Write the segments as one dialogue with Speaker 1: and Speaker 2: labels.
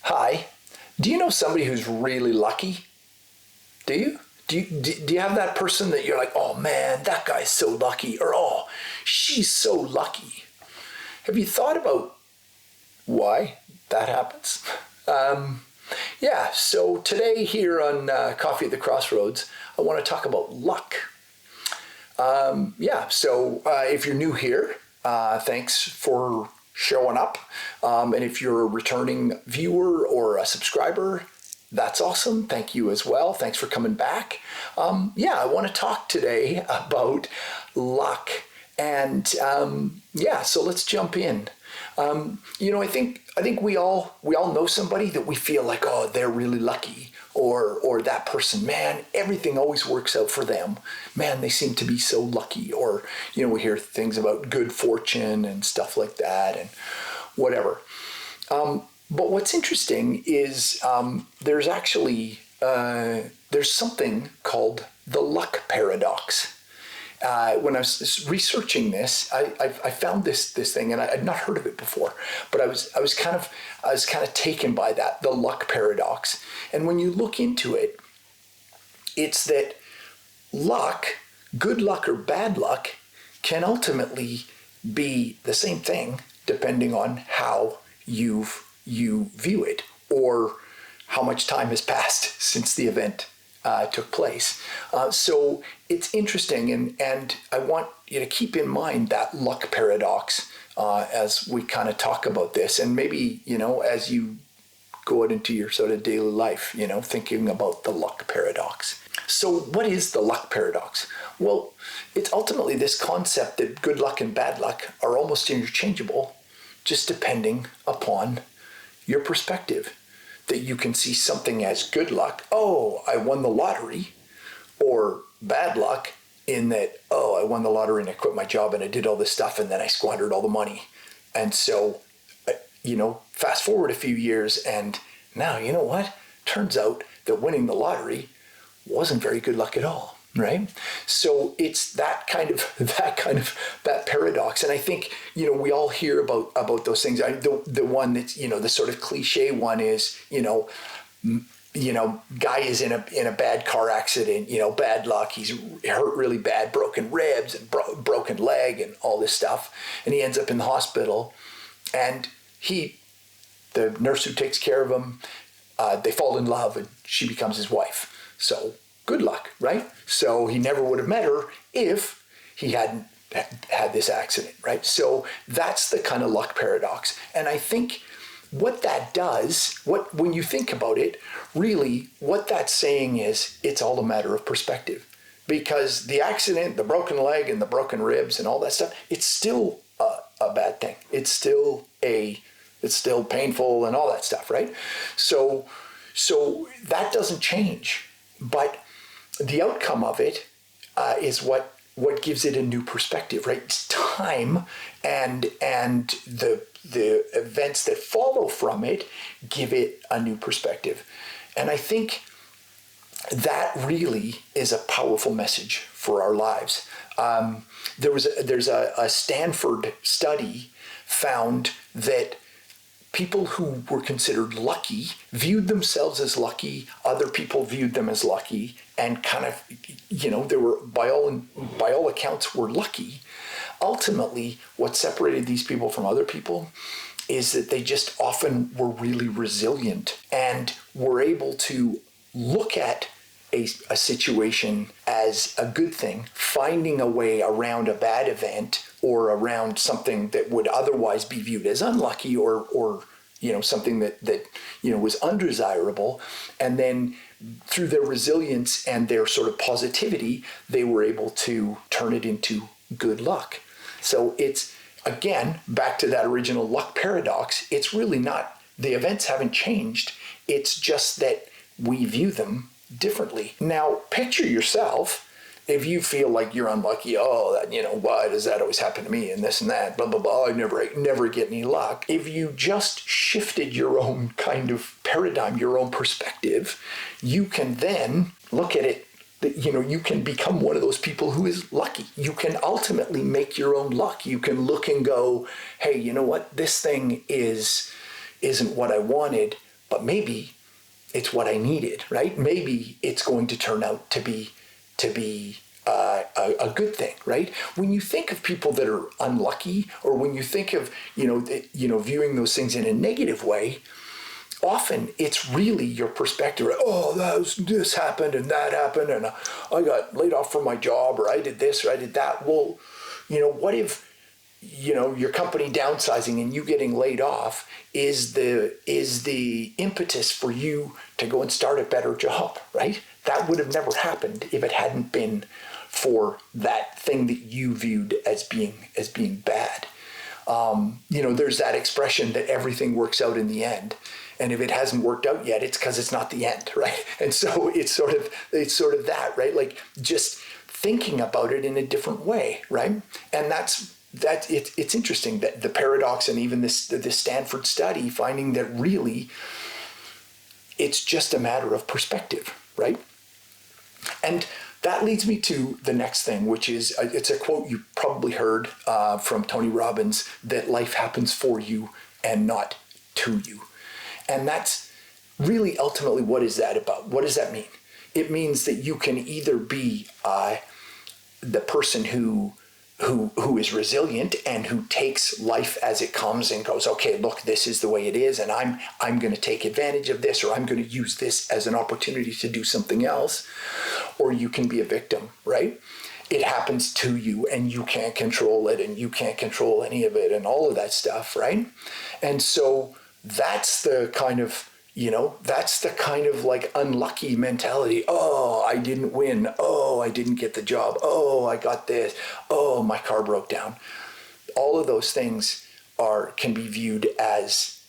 Speaker 1: Hi. Do you know somebody who's really lucky? Do you? Do you have that person that you're like, oh man, that guy's so lucky, or oh, she's so lucky? Have you thought about why that happens? Yeah, so today here on Coffee at the Crossroads, I want to talk about luck. Yeah, so if you're new here, thanks for showing up. And if you're a returning viewer or a subscriber, that's awesome. Thank you as well. Thanks for coming back. Yeah, I want to talk today about luck. And yeah, so let's jump in. I think we all know somebody that we feel like, oh, they're really lucky, or that person, man, everything always works out for them. Man, they seem to be so lucky. Or we hear things about good fortune and stuff like that, and whatever. But what's interesting is there's actually there's something called the luck paradox. When I was researching this, I found this thing, and I'd not heard of it before. But I was kind of taken by that, the luck paradox. And when you look into it, it's that luck, good luck or bad luck, can ultimately be the same thing depending on how you view it, or how much time has passed since the event took place. So it's interesting, and I want you to keep in mind that luck paradox as we kind of talk about this, and maybe as you go out into your sort of daily life, thinking about the luck paradox. So what is the luck paradox? Well, it's ultimately this concept that good luck and bad luck are almost interchangeable, just depending upon your perspective. That you can see something as good luck, oh, I won the lottery, or bad luck in that, oh, I won the lottery and I quit my job and I did all this stuff and then I squandered all the money. And so, fast forward a few years, and now, you know what? Turns out that winning the lottery wasn't very good luck at all, right? So it's that paradox. And I think, we all hear about those things. The one that's, the sort of cliche one is, guy is in a bad car accident, bad luck. He's hurt really bad, broken ribs and broken leg and all this stuff. And he ends up in the hospital, and the nurse who takes care of him, they fall in love, and she becomes his wife. So good luck, right? So he never would have met her if he hadn't had this accident, right? So that's the kind of luck paradox. And I think what that does, when you think about it, really what that's saying is it's all a matter of perspective. Because the accident, the broken leg and the broken ribs and all that stuff, it's still a bad thing. It's still painful and all that stuff, right? So that doesn't change. But the outcome of it is what gives it a new perspective, right? It's time and the events that follow from it give it a new perspective. And I think that really is a powerful message for our lives. There's a Stanford study found that people who were considered lucky viewed themselves as lucky, other people viewed them as lucky, and kind of, they were, by all accounts, were lucky. Ultimately, what separated these people from other people is that they just often were really resilient and were able to look at a situation as a good thing, finding a way around a bad event or around something that would otherwise be viewed as unlucky or something that was undesirable. And then through their resilience and their sort of positivity, they were able to turn it into good luck. So it's, again, back to that original luck paradox. It's really not, the events haven't changed. It's just that we view them differently. Now, picture yourself, if you feel like you're unlucky, why does that always happen to me and this and that, blah, blah, blah, I never get any luck. If you just shifted your own kind of paradigm, your own perspective, you can then look at it, you can become one of those people who is lucky. You can ultimately make your own luck. You can look and go, hey, you know what? This thing isn't what I wanted, but maybe it's what I needed, right? Maybe it's going to turn out to be a good thing, right? When you think of people that are unlucky, or when you think of viewing those things in a negative way, often it's really your perspective. Oh, this happened and that happened, and I got laid off from my job, or I did this or I did that. Well, what if your company downsizing and you getting laid off is the impetus for you to go and start a better job, right? That would have never happened if it hadn't been for that thing that you viewed as being bad. There's that expression that everything works out in the end. And if it hasn't worked out yet, it's because it's not the end, right? And so it's sort of that, right? Like just thinking about it in a different way, right? And it's interesting that the paradox, and even this Stanford study finding that really it's just a matter of perspective, right? And that leads me to the next thing, which is, it's a quote you probably heard from Tony Robbins, that life happens for you and not to you. And that's really ultimately, what is that about? What does that mean? It means that you can either be the person who is resilient and who takes life as it comes and goes, okay, look, this is the way it is, and I'm going to take advantage of this, or I'm going to use this as an opportunity to do something else. Or you can be a victim, right? It happens to you and you can't control it, and you can't control any of it, and all of that stuff, right? And so that's the kind of like unlucky mentality. Oh, I didn't win. Oh, I didn't get the job. Oh, I got this. Oh, my car broke down. All of those things can be viewed as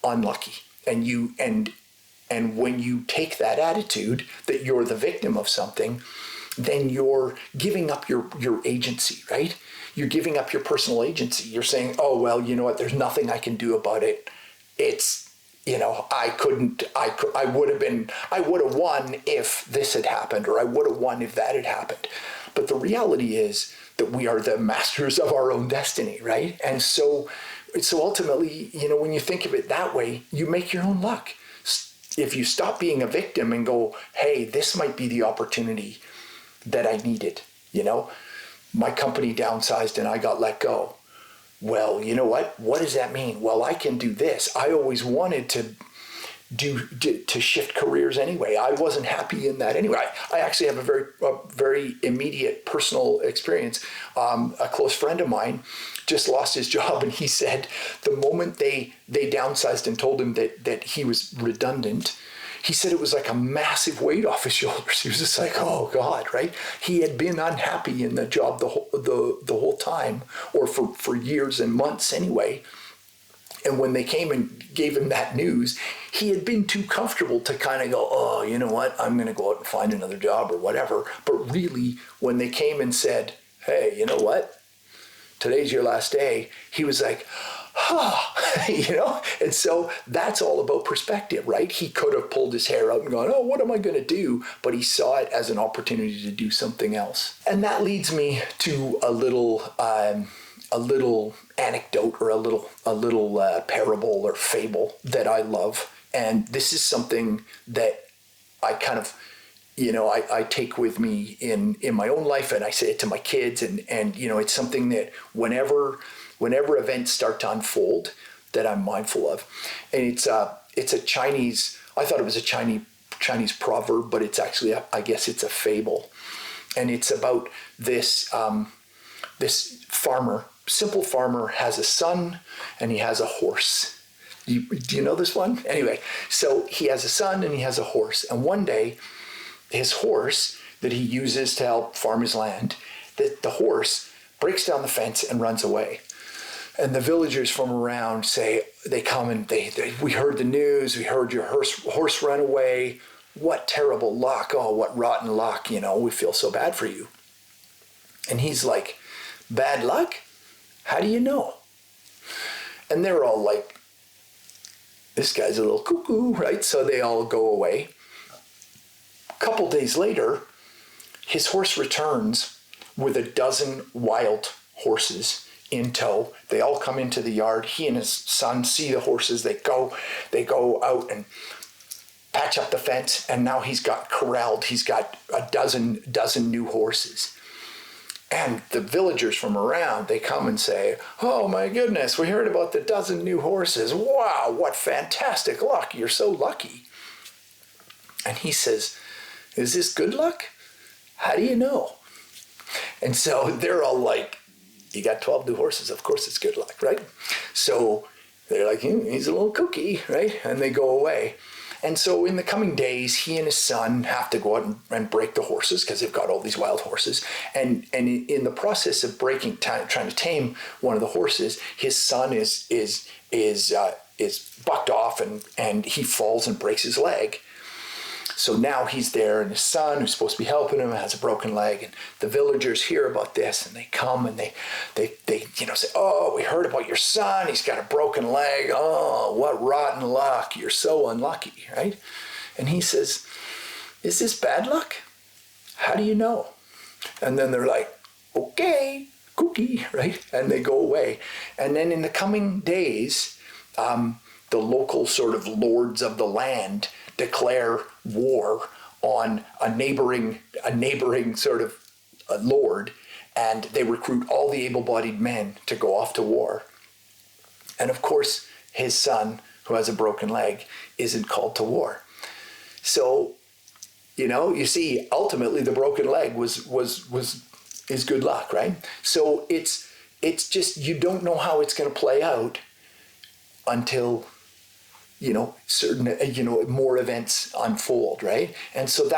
Speaker 1: unlucky. And when you take that attitude that you're the victim of something, then you're giving up your agency, right? You're giving up your personal agency. You're saying, oh, well, you know what? There's nothing I can do about it. It's, I would have won if this had happened, or I would have won if that had happened. But the reality is that we are the masters of our own destiny, right? And so ultimately, when you think of it that way, you make your own luck. If you stop being a victim and go, hey, this might be the opportunity that I needed, my company downsized and I got let go. Well, you know what? What does that mean? Well, I can do this. I always wanted to shift careers anyway. I wasn't happy in that anyway. I actually have a very immediate personal experience. A close friend of mine just lost his job, and he said the moment they downsized and told him that he was redundant, he said it was like a massive weight off his shoulders. He was just like, oh God, right? He had been unhappy in the job the whole time, or for years and months anyway. And when they came and gave him that news, he had been too comfortable to kind of go, oh, you know what? I'm going to go out and find another job or whatever. But really, when they came and said, hey, you know what? Today's your last day. He was like, and so that's all about perspective, right? He could have pulled his hair out and gone, oh, what am I going to do? But he saw it as an opportunity to do something else. And that leads me to a little anecdote, or a little parable or fable that I love. And this is something that I kind of, I take with me in my own life, and I say it to my kids, and it's something that whenever events start to unfold, that I'm mindful of. And it's a Chinese, I thought it was a Chinese proverb, but it's actually, I guess it's a fable. And it's about this farmer, simple farmer, has a son and he has a horse. Do you know this one? Anyway, so he has a son and he has a horse. And one day, his horse that he uses to help farm his land, the horse breaks down the fence and runs away. And the villagers from around they come and we heard the news, we heard your horse run away. What terrible luck. Oh, what rotten luck. We feel so bad for you. And he's like, bad luck? How do you know? And they're all like, this guy's a little cuckoo, right? So they all go away. A couple days later, his horse returns with a dozen wild horses in tow. They all come into the yard. He and his son see the horses. They go out and patch up the fence, and now he's got corralled. He's got a dozen new horses. And the villagers from around, they come and say, "Oh my goodness, we heard about the dozen new horses. Wow, what fantastic luck. You're so lucky." And he says, "Is this good luck? How do you know?" And so they're all like, "You got 12 new horses, of course it's good luck, right?" So they're like, "He's a little kooky," right? And they go away. And so in the coming days, he and his son have to go out and break the horses because they've got all these wild horses. And in the process of trying to tame one of the horses, his son is bucked off and he falls and breaks his leg. So now he's there, and his son, who's supposed to be helping him, has a broken leg. And the villagers hear about this, and they come and they say, "Oh, we heard about your son. He's got a broken leg. Oh, what rotten luck. You're so unlucky," right? And he says, "Is this bad luck? How do you know?" And then they're like, "Okay, kooky," right? And they go away. And then in the coming days, the local sort of lords of the land declare war on a neighboring sort of lord, and they recruit all the able-bodied men to go off to war. And of course, his son, who has a broken leg, isn't called to war. So, you see, ultimately the broken leg is good luck, right? So it's just, you don't know how it's going to play out until certain more events unfold, right? And so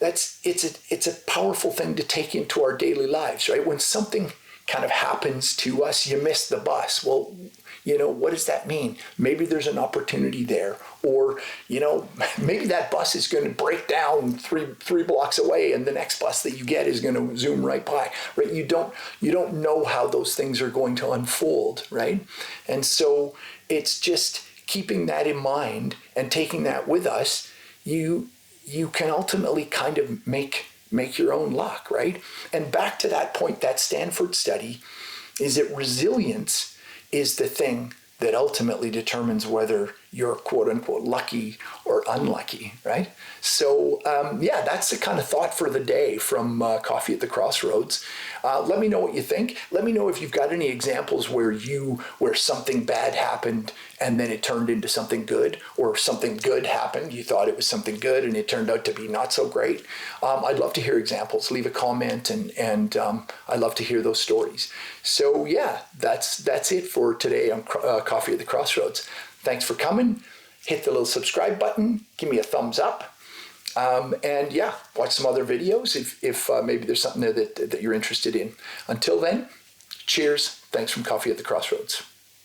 Speaker 1: it's a powerful thing to take into our daily lives, right? When something kind of happens to us, you miss the bus. Well, what does that mean? Maybe there's an opportunity there, or maybe that bus is going to break down three blocks away, and the next bus that you get is going to zoom right by, right? You don't know how those things are going to unfold, right? And so it's just keeping that in mind and taking that with us. You can ultimately kind of make your own luck, right? And back to that point, that Stanford study, is that resilience is the thing that ultimately determines whether you're quote unquote lucky or unlucky, right? So that's the kind of thought for the day from Coffee at the Crossroads. Let me know what you think. Let me know if you've got any examples where something bad happened and then it turned into something good, or something good happened, you thought it was something good and it turned out to be not so great. I'd love to hear examples. Leave a comment, and I'd love to hear those stories. So that's it for today on Coffee at the Crossroads. Thanks for coming. Hit the little subscribe button. Give me a thumbs up. Watch some other videos if maybe there's something there that you're interested in. Until then, cheers. Thanks from Coffee at the Crossroads.